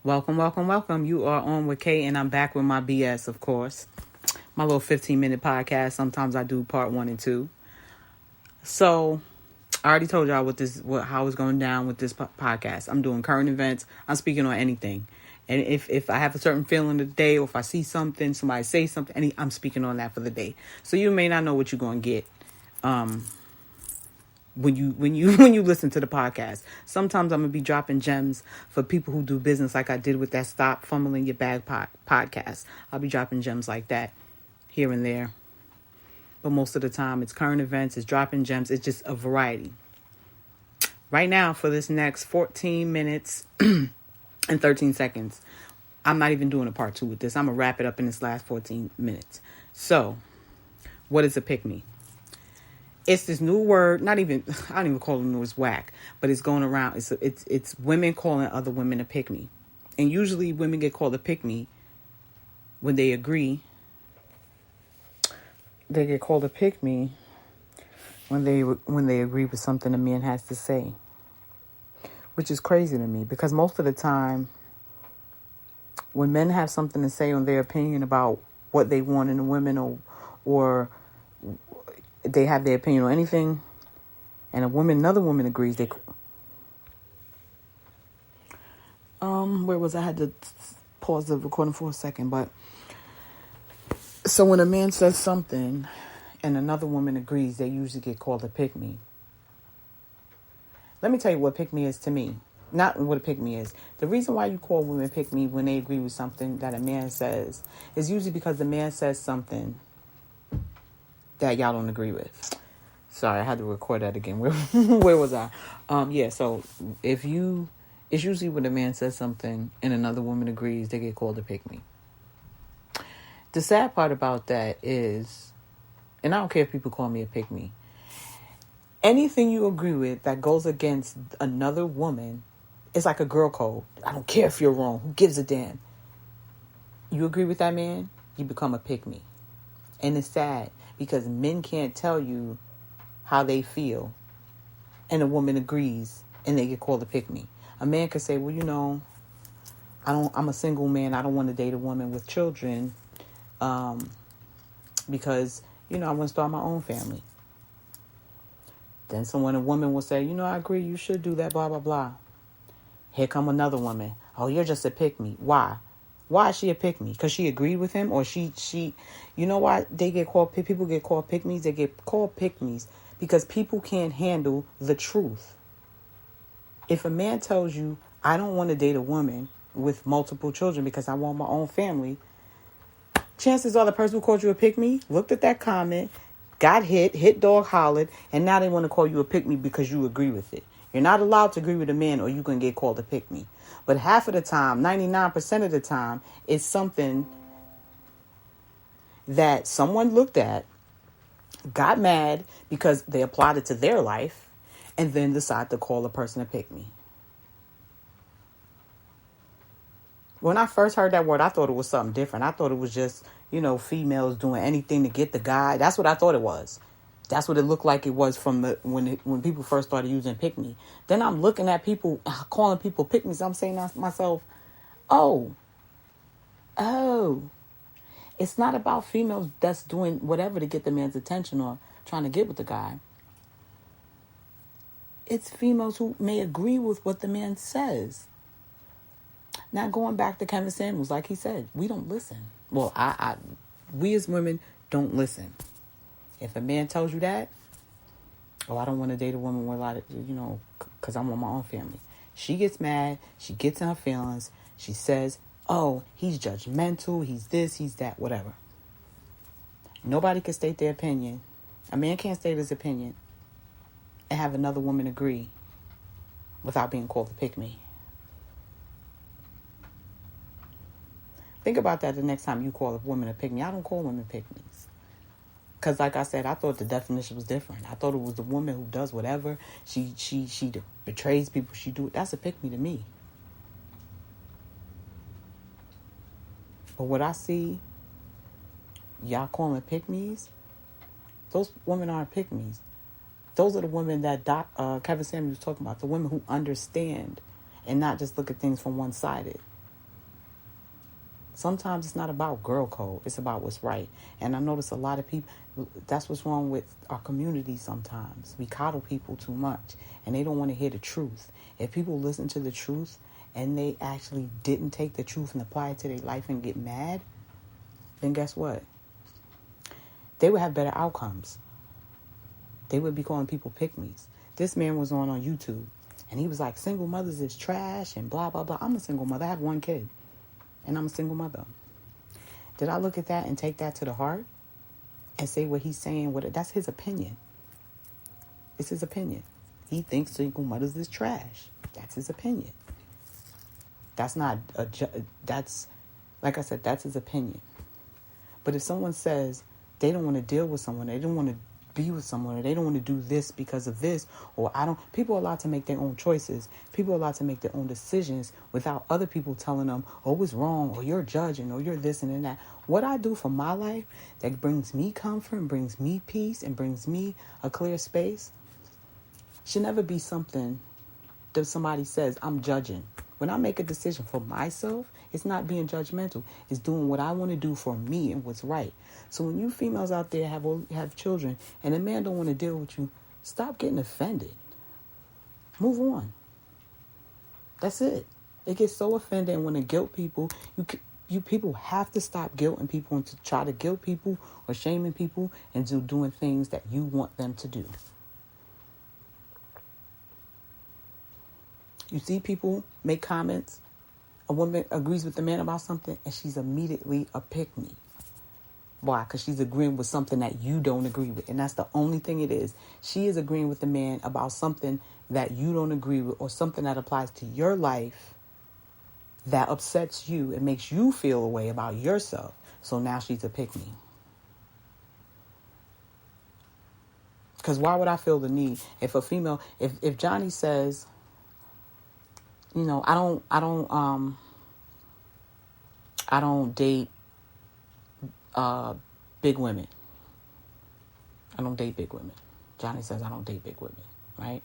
Welcome, welcome, welcome. You are on with Kay, and I'm back with my BS, of course. My little 15-minute podcast. Sometimes I do part 1 and 2. So, I already told y'all how it's going down with this podcast. I'm doing current events. I'm speaking on anything. And if I have a certain feeling of the day, or if I see something, somebody say something, I'm speaking on that for the day. So you may not know what you're going to get. When you listen to the podcast. Sometimes I'm gonna be dropping gems for people who do business, like I did with that Stop Fumbling Your Bag podcast. I'll be dropping gems like that here and there, but most of the time it's current events, it's dropping gems, it's just a variety. Right now, for this next 14 minutes and 13 seconds, I'm not even doing a part 2 with this. I'm gonna wrap it up in this last 14 minutes. So, what is a pick-me? It's this new word, I don't even call it new, it's whack, but it's going around. It's women calling other women a pick-me. And usually women get called a pick-me when they agree. They get called a pick-me when they agree with something a man has to say. Which is crazy to me, because most of the time when men have something to say on their opinion about what they want in a woman, or they have their opinion on anything, and another woman agrees, where was I? had to pause the recording for a second, but so when a man says something and another woman agrees, they usually get called a pick-me. Let me tell you what pick-me is to me. Not what a pick-me is. The reason why you call women pick-me when they agree with something that a man says is usually because the man says something that y'all don't agree with. Sorry, I had to record that again. Where was I? So it's usually when a man says something and another woman agrees, they get called a pick-me. The sad part about that is, and I don't care if people call me a pick-me, anything you agree with that goes against another woman, it's like a girl code. I don't care if you're wrong. Who gives a damn? You agree with that man, you become a pick-me. And it's sad, because men can't tell you how they feel, and a woman agrees, and they get called a pick-me. A man could say, well, I'm a single man. I don't want to date a woman with children, because, I want to start my own family. Then a woman will say, I agree, you should do that, blah, blah, blah. Here come another woman. Oh, you're just a pick-me. Why? Why is she a pick-me? Because she agreed with him, or she, you know why people get called pick-me's? They get called pick-me's because people can't handle the truth. If a man tells you, I don't want to date a woman with multiple children because I want my own family, chances are the person who called you a pick-me looked at that comment, got hit dog hollered, and now they want to call you a pick-me because you agree with it. You're not allowed to agree with a man, or you're going to get called a pick-me. But half of the time, 99% of the time, it's something that someone looked at, got mad because they applied it to their life, and then decided to call a person a pick-me. When I first heard that word, I thought it was something different. I thought it was just, females doing anything to get the guy. That's what I thought it was. That's what it looked like it was from when people first started using pick-me. Then I'm looking at people, calling people pick-me's. I'm saying to myself, oh, it's not about females that's doing whatever to get the man's attention or trying to get with the guy. It's females who may agree with what the man says. Now, going back to Kevin Samuels, like he said, we don't listen. Well, we as women don't listen. If a man tells you that, I don't want to date a woman with a lot of, because I want my own family. She gets mad. She gets in her feelings. She says, oh, he's judgmental. He's this, he's that, whatever. Nobody can state their opinion. A man can't state his opinion and have another woman agree without being called a pick-me. Think about that the next time you call a woman a pick-me. I don't call women pick-me's. Because like I said, I thought the definition was different. I thought it was the woman who does whatever. She betrays people. She do it. That's a pick-me to me. But what I see, y'all calling pick-me's, those women aren't pick-me's. Those are the women that Kevin Samuels was talking about. The women who understand and not just look at things from one-sided. Sometimes it's not about girl code. It's about what's right. And I notice a lot of people, that's what's wrong with our community sometimes. We coddle people too much and they don't want to hear the truth. If people listen to the truth and they actually didn't take the truth and apply it to their life and get mad, then guess what? They would have better outcomes. They would be calling people pick-me's. This man was on YouTube and he was like, single mothers is trash and blah, blah, blah. I'm a single mother. I have one kid and I'm a single mother. Did I look at that and take that to the heart and say what he's saying? That's his opinion. It's his opinion. He thinks single mothers is trash. That's his opinion. That's not that's, like I said, that's his opinion. But if someone says they don't want to deal with someone, they don't want to be with someone, or they don't want to do this because of this, or people are allowed to make their own choices. People are allowed to make their own decisions without other people telling them, oh, it's wrong, or you're judging, or you're this and that. What I do for my life that brings me comfort and brings me peace and brings me a clear space should never be something that somebody says I'm judging. When I make a decision for myself, it's not being judgmental. It's doing what I want to do for me and what's right. So when you females out there have children and a man don't want to deal with you, stop getting offended. Move on. That's it. It gets so offended when to guilt people. You people have to stop guilting people and to try to guilt people or shaming people into doing things that you want them to do. You see people make comments. A woman agrees with the man about something and she's immediately a pick-me. Why? Because she's agreeing with something that you don't agree with. And that's the only thing it is. She is agreeing with the man about something that you don't agree with or something that applies to your life that upsets you and makes you feel a way about yourself. So now she's a pick-me. Because why would I feel the need if a female, if Johnny says, you know, I don't date big women. I don't date big women. Johnny says I don't date big women, right?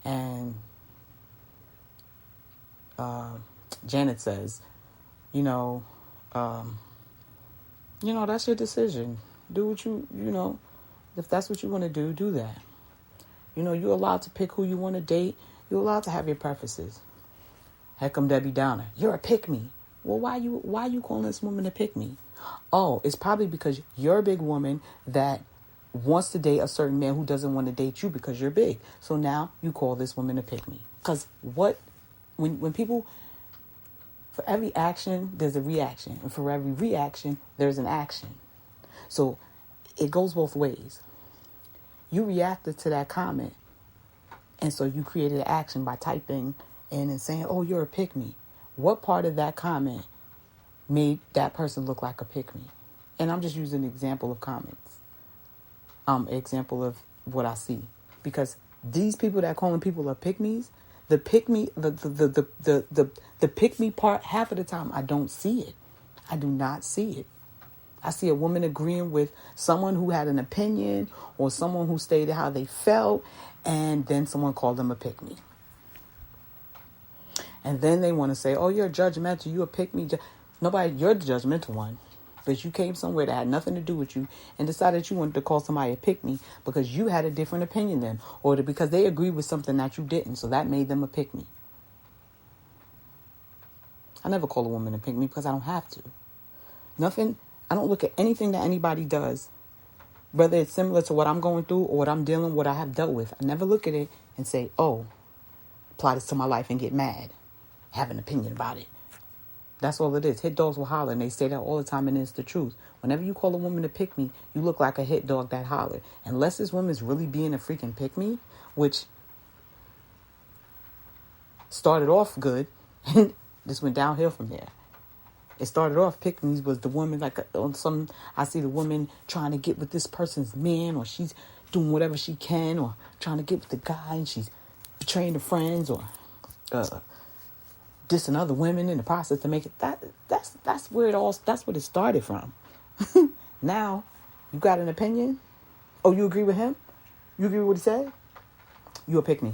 And Janet says, that's your decision. Do what you if that's what you want to do, do that. You're allowed to pick who you want to date. You're allowed to have your preferences. Heck, I'm Debbie Downer. You're a pick-me. Well, why you calling this woman a pick-me? Oh, it's probably because you're a big woman that wants to date a certain man who doesn't want to date you because you're big. So now you call this woman a pick-me. Because when people, for every action, there's a reaction. And for every reaction, there's an action. So it goes both ways. You reacted to that comment. And so you created an action by typing in and saying, oh, you're a pick-me. What part of that comment made that person look like a pick-me? And I'm just using an example of comments. Example of what I see. Because these people that calling people a pick-me's, the pick-me part, half of the time I don't see it. I do not see it. I see a woman agreeing with someone who had an opinion or someone who stated how they felt, and then someone called them a pick-me. And then they want to say, oh, you're judgmental, you a pick-me. Nobody, you're the judgmental one. Because you came somewhere that had nothing to do with you and decided you wanted to call somebody a pick-me because you had a different opinion than, or because they agreed with something that you didn't, so that made them a pick-me. I never call a woman a pick-me because I don't have to. I don't look at anything that anybody does, whether it's similar to what I'm going through or what I'm dealing, what I have dealt with. I never look at it and say, oh, apply this to my life and get mad, have an opinion about it. That's all it is. Hit dogs will holler, and they say that all the time, and it's the truth. Whenever you call a woman a pick-me, you look like a hit dog that hollered. Unless this woman's really being a freaking pick-me, which started off good, and just went downhill from there. It started off, pick-me's was the woman, I see the woman trying to get with this person's man, or she's doing whatever she can, or trying to get with the guy, and she's betraying the friends, or dissing other women in the process to make it. That's where it started from. Now, you got an opinion? Oh, you agree with him? You agree with what he said? You a pick-me.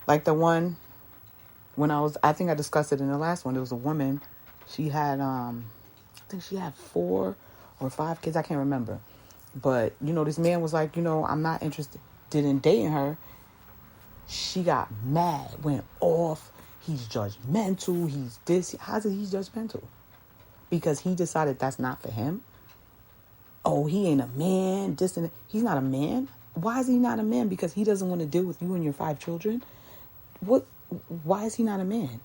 Like the one, I think I discussed it in the last one, there was a woman. She had, I think she had 4 or 5 kids. I can't remember. But, this man was like, I'm not interested in dating her. She got mad, went off. He's judgmental. He's this. How's it he's judgmental? Because he decided that's not for him. Oh, he ain't a man. This and that. He's not a man. Why is he not a man? Because he doesn't want to deal with you and your 5 children. What? Why is he not a man?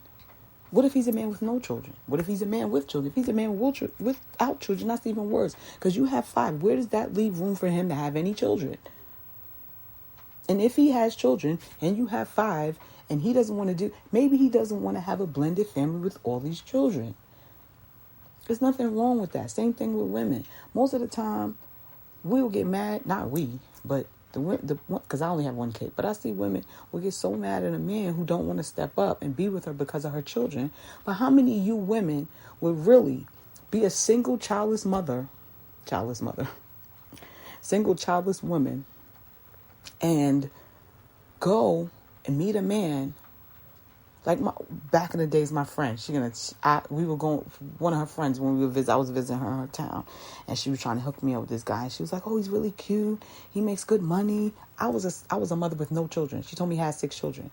What if he's a man with no children? What if he's a man with children? If he's a man without children, that's even worse. Because you have 5. Where does that leave room for him to have any children? And if he has children and you have 5 and he doesn't want to maybe he doesn't want to have a blended family with all these children. There's nothing wrong with that. Same thing with women. Most of the time, we'll get mad. Not we, but because I only have 1 kid. But I see women will get so mad at a man who don't want to step up and be with her because of her children. But how many of you women would really be a single childless single childless woman, and go and meet a man? Like back in the days, my friend, we were going, one of her friends, when we were I was visiting her in her town, and she was trying to hook me up with this guy. And she was like, oh, he's really cute. He makes good money. I was a mother with no children. She told me he had 6 children.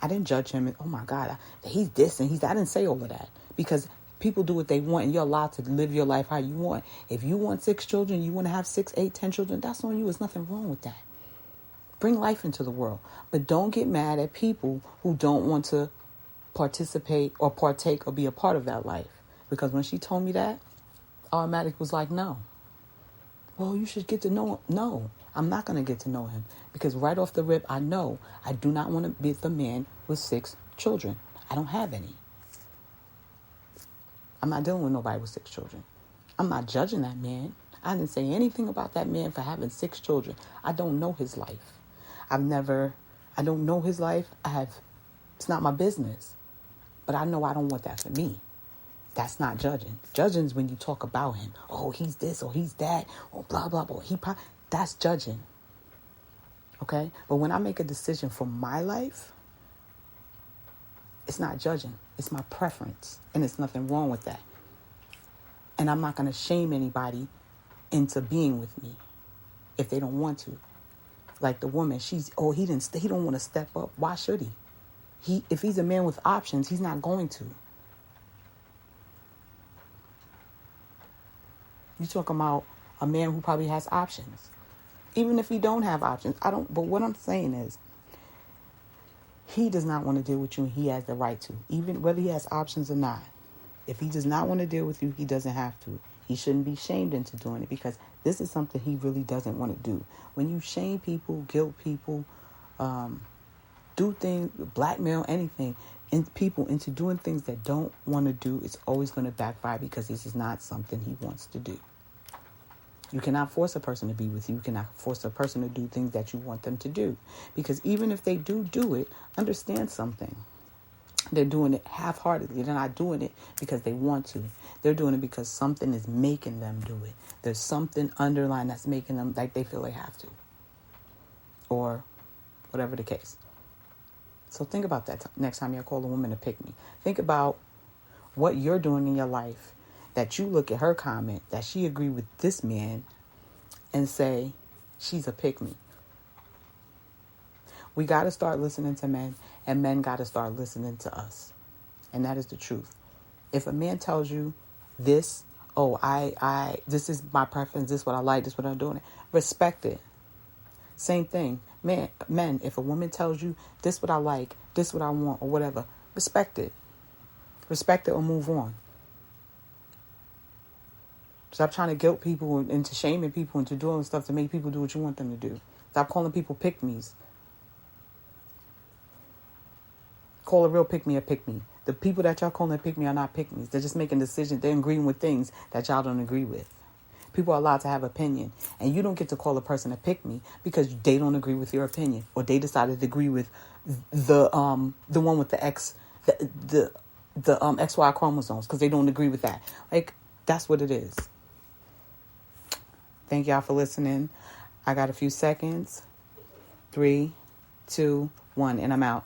I didn't judge him. Oh my God, he's this and he's that. I didn't say all of that, because people do what they want and you're allowed to live your life how you want. If you want 6 children, you want to have 6, 8, 10 children, that's on you. There's nothing wrong with that. Bring life into the world. But don't get mad at people who don't want to participate or partake or be a part of that life. Because when she told me that, automatic was like, no. Well, you should get to know him. No, I'm not going to get to know him. Because right off the rip, I know I do not want to be the man with 6 children. I don't have any. I'm not dealing with nobody with 6 children. I'm not judging that man. I didn't say anything about that man for having 6 children. I don't know his life. I don't know his life. It's not my business. But I know I don't want that for me. That's not judging. Judging is when you talk about him. Oh, he's this or he's that or blah, blah, blah. That's judging. Okay? But when I make a decision for my life, it's not judging. It's my preference. And there's nothing wrong with that. And I'm not going to shame anybody into being with me if they don't want to. Like the woman, he don't want to step up. Why should he? If he's a man with options, he's not going to. You talking about a man who probably has options. Even if he don't have options, but what I'm saying is, he does not want to deal with you and he has the right to. Even whether he has options or not. If he does not want to deal with you, he doesn't have to. He shouldn't be shamed into doing it, because this is something he really doesn't want to do. When you shame people, guilt people, do things, blackmail, anything, people into doing things that don't want to do, it's always going to backfire, because this is not something he wants to do. You cannot force a person to be with you. You cannot force a person to do things that you want them to do. Because even if they do it, understand something. They're doing it half-heartedly. They're not doing it because they want to. They're doing it because something is making them do it. There's something underlying that's making them like they feel they have to. Or whatever the case. So think about that next time you call a woman to pick me. Think about what you're doing in your life, that you look at her comment, that she agreed with this man and say, she's a pick me. We got to start listening to men, and men got to start listening to us. And that is the truth. If a man tells you this, this is my preference, this is what I like, this is what I'm doing, respect it. Same thing. Men, if a woman tells you this is what I like, this is what I want, or whatever, respect it. Respect it or move on. Stop trying to guilt people into shaming people into doing stuff to make people do what you want them to do. Stop calling people pick-me's. Call a real pick-me a pick-me. The people that y'all calling a pick-me are not pick-me's. They're just making decisions. They're agreeing with things that y'all don't agree with. People are allowed to have opinion. And you don't get to call a person a pick-me because they don't agree with your opinion. Or they decided to agree with the one with the X, the XY chromosomes, because they don't agree with that. Like, that's what it is. Thank y'all for listening. I got a few seconds. 3, 2, 1, and I'm out.